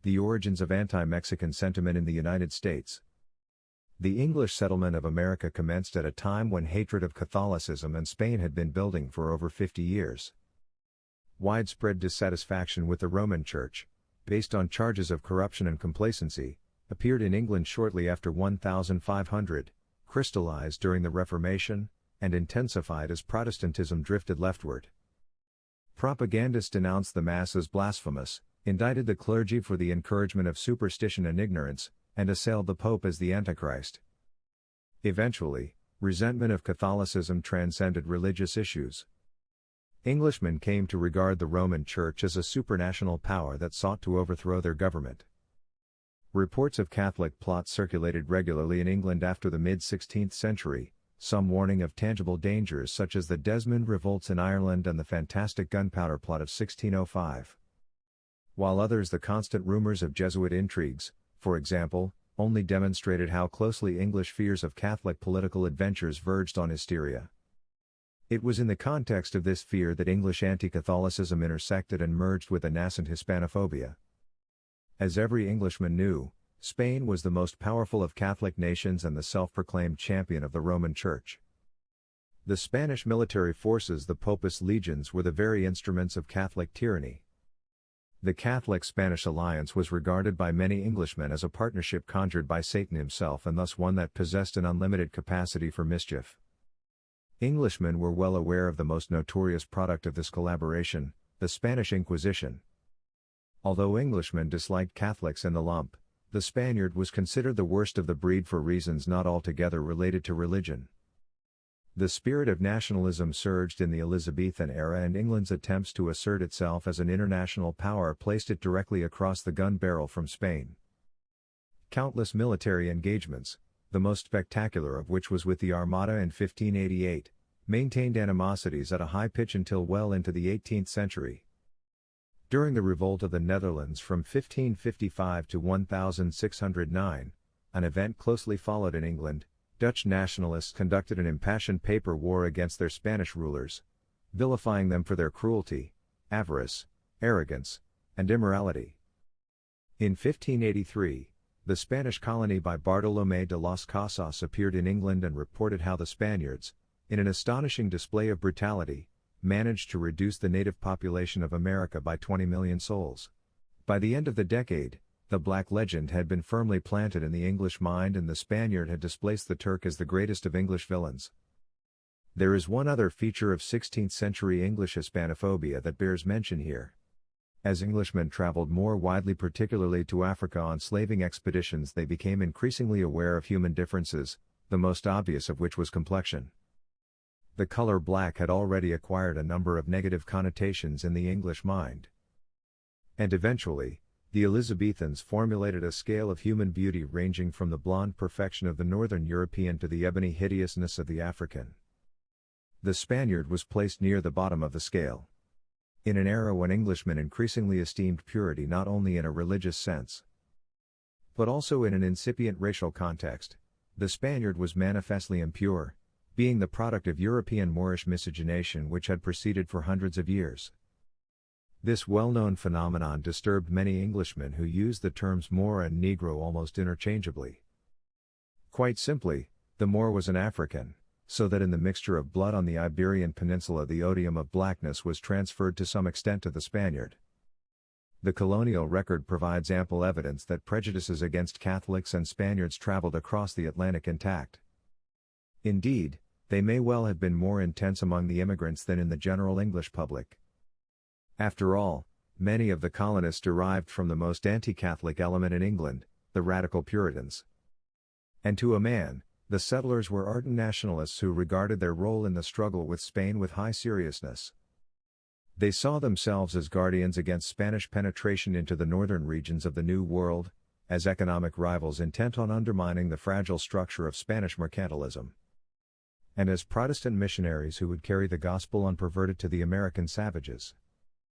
The origins of anti-Mexican sentiment in the United States. The English settlement of America commenced at a time when hatred of Catholicism and Spain had been building for over 50 years. Widespread dissatisfaction with the Roman Church, based on charges of corruption and complacency, appeared in England shortly after 1500, crystallized during the Reformation, and intensified as Protestantism drifted leftward. Propagandists denounced the Mass as blasphemous, indicted the clergy for the encouragement of superstition and ignorance, and assailed the Pope as the Antichrist. Eventually, resentment of Catholicism transcended religious issues. Englishmen came to regard the Roman Church as a supranational power that sought to overthrow their government. Reports of Catholic plots circulated regularly in England after the mid-16th century, some warning of tangible dangers such as the Desmond revolts in Ireland and the fantastic Gunpowder Plot of 1605. While others, the constant rumors of Jesuit intrigues, for example, only demonstrated how closely English fears of Catholic political adventures verged on hysteria. It was in the context of this fear that English anti-Catholicism intersected and merged with a nascent Hispanophobia. As every Englishman knew, Spain was the most powerful of Catholic nations and the self-proclaimed champion of the Roman Church. The Spanish military forces, the Popist legions, were the very instruments of Catholic tyranny. The Catholic-Spanish alliance was regarded by many Englishmen as a partnership conjured by Satan himself, and thus one that possessed an unlimited capacity for mischief. Englishmen were well aware of the most notorious product of this collaboration, the Spanish Inquisition. Although Englishmen disliked Catholics in the lump, the Spaniard was considered the worst of the breed for reasons not altogether related to religion. The spirit of nationalism surged in the Elizabethan era, and England's attempts to assert itself as an international power placed it directly across the gun barrel from Spain. Countless military engagements, the most spectacular of which was with the Armada in 1588, maintained animosities at a high pitch until well into the 18th century. During the Revolt of the Netherlands from 1555 to 1609, an event closely followed in England, Dutch nationalists conducted an impassioned paper war against their Spanish rulers, vilifying them for their cruelty, avarice, arrogance, and immorality. In 1583, the Spanish colony by Bartolomé de las Casas appeared in England and reported how the Spaniards, in an astonishing display of brutality, managed to reduce the native population of America by 20 million souls. By the end of the decade, the Black Legend had been firmly planted in the English mind, and the Spaniard had displaced the Turk as the greatest of English villains. There is one other feature of 16th-century English Hispanophobia that bears mention here. As Englishmen traveled more widely, particularly to Africa on slaving expeditions, they became increasingly aware of human differences, the most obvious of which was complexion. The color black had already acquired a number of negative connotations in the English mind. And eventually, the Elizabethans formulated a scale of human beauty ranging from the blonde perfection of the Northern European to the ebony hideousness of the African. The Spaniard was placed near the bottom of the scale. In an era when Englishmen increasingly esteemed purity not only in a religious sense, but also in an incipient racial context, the Spaniard was manifestly impure, being the product of European Moorish miscegenation which had proceeded for hundreds of years. This well-known phenomenon disturbed many Englishmen who used the terms Moor and Negro almost interchangeably. Quite simply, the Moor was an African, so that in the mixture of blood on the Iberian Peninsula the odium of blackness was transferred to some extent to the Spaniard. The colonial record provides ample evidence that prejudices against Catholics and Spaniards traveled across the Atlantic intact. Indeed, they may well have been more intense among the immigrants than in the general English public. After all, many of the colonists derived from the most anti-Catholic element in England, the radical Puritans. And to a man, the settlers were ardent nationalists who regarded their role in the struggle with Spain with high seriousness. They saw themselves as guardians against Spanish penetration into the northern regions of the New World, as economic rivals intent on undermining the fragile structure of Spanish mercantilism, and as Protestant missionaries who would carry the gospel unperverted to the American savages.